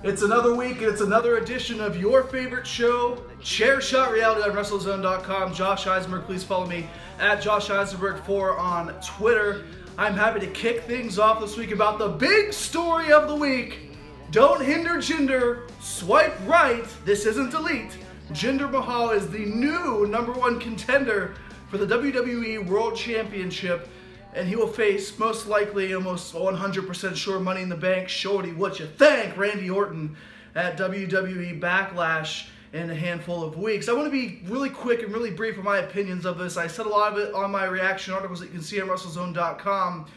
It's another week, and it's another edition of your favorite show, Chair Shot Reality on WrestleZone.com. Josh Eisenberg, please follow me at Josh Eisenberg4 on Twitter. I'm happy to kick things off this week about the big story of the week. Don't hinder Jinder, swipe right, this isn't delete. Jinder Mahal is the new #1 contender for the WWE World Championship, and he will face, most likely, almost 100% sure, Money in the Bank Shorty, what you think, Randy Orton at WWE Backlash in a handful of weeks. I want to be really quick and really brief with my opinions of this. I said a lot of it on my reaction articles that you can see on WrestleZone.com.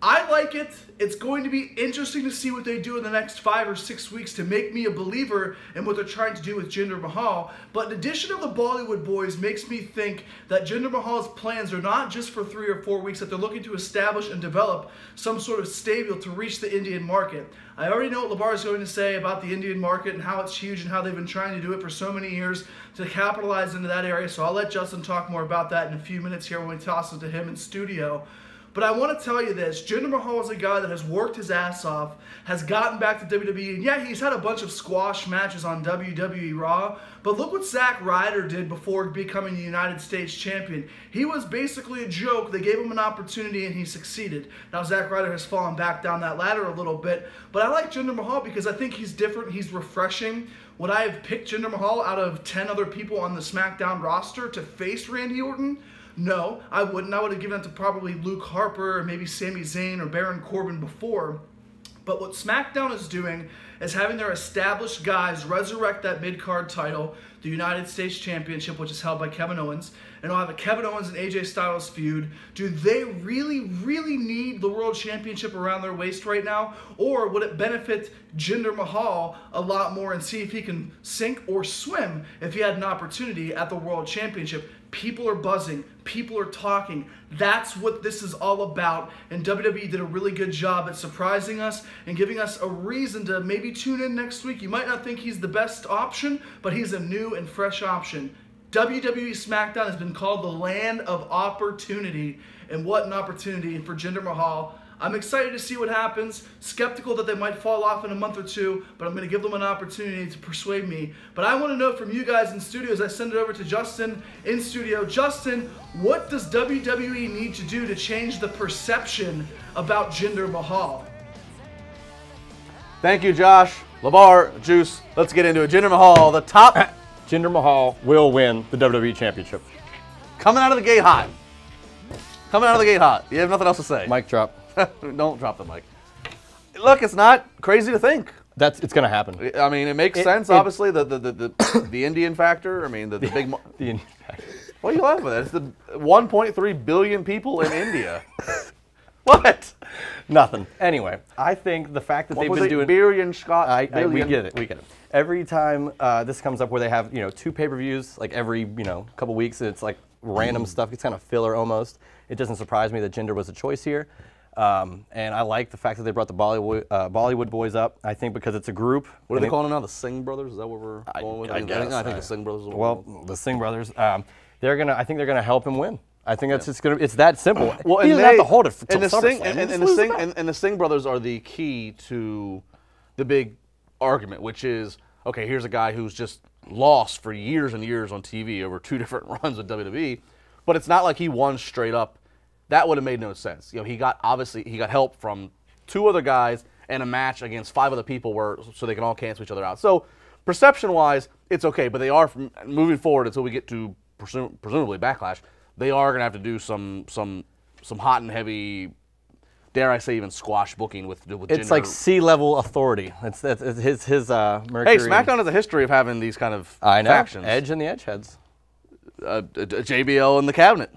I like it. It's going to be interesting to see what they do in the next 5 or 6 weeks to make me a believer in what they're trying to do with Jinder Mahal. But in addition of the Bollywood boys makes me think that Jinder Mahal's plans are not just for 3 or 4 weeks, that they're looking to establish and develop some sort of stable to reach the Indian market. I already know what Labar is going to say about the Indian market and how it's huge and how they've been trying to do it for so many years to capitalize into that area. So I'll let Justin talk more about that in a few minutes here when we toss it to him in studio. But I want to tell you this, Jinder Mahal is a guy that has worked his ass off, has gotten back to WWE, and yeah, he's had a bunch of squash matches on WWE Raw, but look what Zack Ryder did before becoming the United States Champion. He was basically a joke. They gave him an opportunity and he succeeded. Now Zack Ryder has fallen back down that ladder a little bit, but I like Jinder Mahal because I think he's different, he's refreshing. Would I have picked Jinder Mahal out of 10 other people on the SmackDown roster to face Randy Orton? No, I wouldn't. I would have given it to probably Luke Harper or maybe Sami Zayn or Baron Corbin before. But what SmackDown is doing is having their established guys resurrect that mid-card title, the United States Championship, which is held by Kevin Owens, and I'll have a Kevin Owens and AJ Styles feud. Do they really, really need the World Championship around their waist right now? Or would it benefit Jinder Mahal a lot more and see if he can sink or swim if he had an opportunity at the World Championship? People are buzzing. People are talking. That's what this is all about. And WWE did a really good job at surprising us and giving us a reason to maybe tune in next week. You might not think he's the best option, but he's a new and fresh option. WWE SmackDown has been called the land of opportunity. And what an opportunity for Jinder Mahal. I'm excited to see what happens. Skeptical that they might fall off in a month or two, but I'm going to give them an opportunity to persuade me. But I want to know from you guys in studio as I send it over to Justin in studio. Justin, what does WWE need to do to change the perception about Jinder Mahal? Thank you, Josh. LeVar, Juice, let's get into it. Jinder Mahal, the top. Jinder Mahal will win the WWE Championship. Coming out of the gate hot. Coming out of the gate hot. You have nothing else to say. Mic drop. Don't drop the mic. Look, it's not crazy to think. It's going to happen. I mean, it makes sense. Obviously, the Indian factor. I mean, the big. The Indian factor. What are you laughing at? It's the 1.3 billion people in India. What? Nothing. Anyway, I think the fact that they've been doing billion Scott. We get it. We get it. Every time this comes up, where they have 2 pay-per-views like every couple weeks, and it's like random stuff. It's kind of filler almost. It doesn't surprise me that Jinder was a choice here. And I like the fact that they brought the Bollywood boys up. I think because it's a group. What are they calling them now? The Singh brothers? Is that what we're going with? I guess. I think the Singh brothers. Well, the Singh brothers. I think they're gonna help him win. I think that's just gonna. It's that simple. Well, he doesn't have to hold it until SummerSlam. And the Singh brothers are the key to the big argument, which is okay. Here's a guy who's just lost for years and years on TV over 2 different runs with WWE, but it's not like he won straight up. That would have made no sense. He got help from 2 other guys and a match against 5 other people so they can all cancel each other out. So perception-wise, it's okay, but they are moving forward until we get to presumably Backlash. They are going to have to do some hot and heavy, dare I say, even squash booking with Jinder. It's like C-level authority. It's his Mercury. Hey, SmackDown has a history of having these kind of factions. Edge and the Edgeheads. JBL in the cabinet.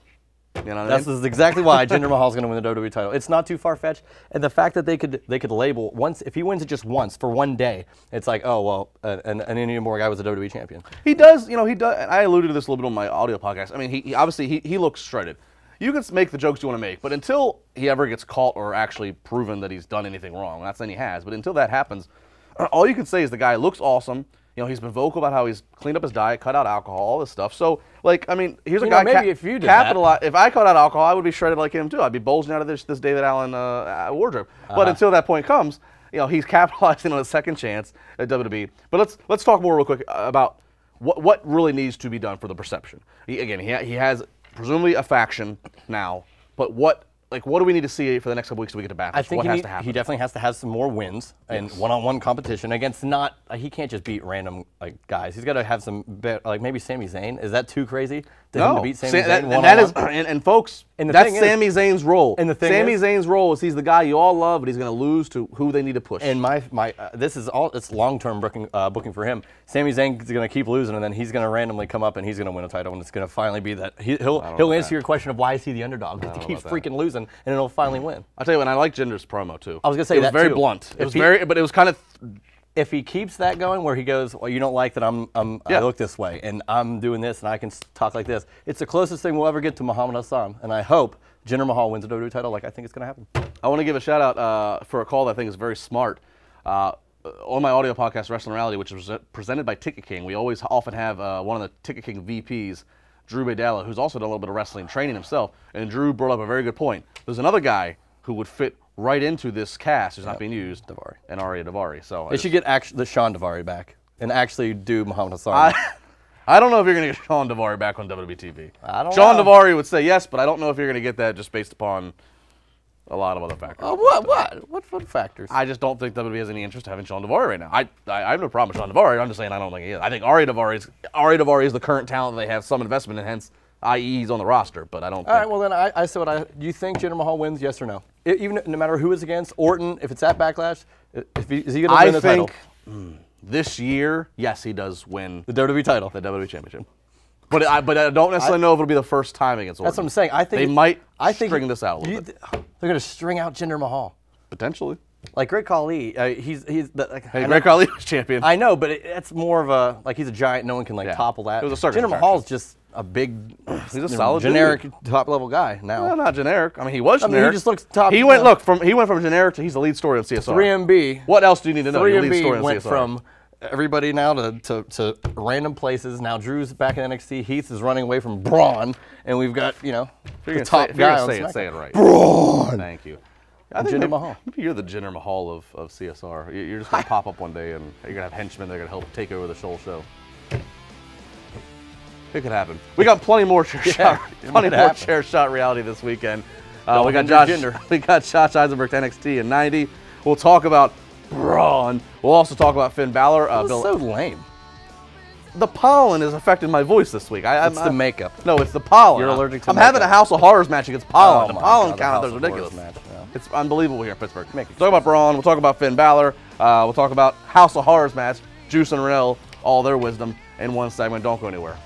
You know what I mean? This is exactly why Jinder Mahal is going to win the WWE title. It's not too far-fetched, and the fact that they could label if he wins it just once for one day, it's like, oh well, an Indian boy guy was a WWE champion. He does, he does. And I alluded to this a little bit on my audio podcast. I mean, he obviously looks shredded. You can make the jokes you want to make, but until he ever gets caught or actually proven that he's done anything wrong, I'm not saying he has, but until that happens, all you can say is the guy looks awesome. He's been vocal about how he's cleaned up his diet, cut out alcohol, all this stuff. So, I mean, here's a guy. Maybe if you did that. If I cut out alcohol, I would be shredded like him too. I'd be bulging out of this David Allen wardrobe. But until that point comes, he's capitalizing on a second chance at WWE. But let's talk more real quick about what really needs to be done for the perception. He has presumably a faction now, but what do we need to see for the next couple weeks so we get to Backlash? I think what has to happen? He definitely has to have some more wins and one-on-one competition against he can't just beat random guys. He's got to have some maybe Sami Zayn. Is that too crazy? Him to beat Sami Zayn one-on-one? And folks, that's Sami Zayn's role. And Sami Zayn's role is he's the guy you all love, but he's going to lose to who they need to push. And this is all it's long-term booking for him. Sami Zayn's going to keep losing, and then he's going to randomly come up and he's going to win a title, and it's going to finally be that he'll answer your question of why is he the underdog because he keeps freaking losing, and it'll finally win. I'll tell you what, I like Jinder's promo too. I was going to say it was very blunt. But it was kind of. If he keeps that going, where he goes, well, you don't like that I look this way, and I'm doing this, and I can talk like this. It's the closest thing we'll ever get to Muhammad Hassan, and I hope Jinder Mahal wins the WWE title like I think it's going to happen. I want to give a shout out for a call that I think is very smart. On my audio podcast, Wrestling Reality, which is presented by Ticket King, we often have one of the Ticket King VPs, Drew Baydala, who's also done a little bit of wrestling training himself, and Drew brought up a very good point. There's another guy who would fit right into this cast who's not being used, Daivari. And Arya Daivari. So they should get the Sean Daivari back and actually do Muhammad Hassan. I don't know if you're going to get Sean Daivari back on WWE TV. I don't Sean know. Daivari would say yes, but I don't know if you're going to get that just based upon a lot of other factors. What factors? I just don't think WWE has any interest in having Sean Daivari right now. I have no problem with Sean Daivari. I'm just saying I don't think he is. I think Arya Daivari is the current talent that they have some investment in, hence, i.e. he's on the roster, but I don't think. All right, well then I say do you think Jinder Mahal wins, yes or no? Even no matter who is against, Orton, if it's at Backlash, is he going to win the title? I think this year, yes, he does win the WWE title. The WWE Championship. But I don't necessarily know if it'll be the first time against Orton. That's what I'm saying. I think they might string this out a little bit. They're going to string out Jinder Mahal. Potentially. Like Great Khali, Great Khali was champion. I know, but it's more of a he's a giant. No one can topple that. It was a circus Jinder Mahal's just a big, he's a solid generic dude. top level guy now. No, not generic. I mean, he was generic. He just looks top. He went from generic to he's the lead story on CSR. 3MB. What else do you need to know? 3MB went from everybody now to random places. Now Drew's back in NXT. Heath is running away from Braun, and we've got the top guy on SmackDown. Say it right. Braun. Thank you. Jinder Mahal. Maybe you're the Jinder Mahal of CSR. You're just going to pop up one day and you're going to have henchmen that are going to help take over the whole show. It could happen. We got plenty more chair shot reality this weekend. We got Josh Eisenberg to NXT in 90. We'll talk about Braun. We'll also talk about Finn Balor. That was so lame. The pollen has affected my voice this week. It's the makeup. No, it's the pollen. You're allergic to I'm makeup. having a House of Horrors match against pollen. Oh the pollen God, count is ridiculous. Match, yeah. It's unbelievable here in Pittsburgh. We'll talk about Braun. We'll talk about Finn Balor. We'll talk about House of Horrors match, Juice and Renell, all their wisdom in one segment. Don't go anywhere.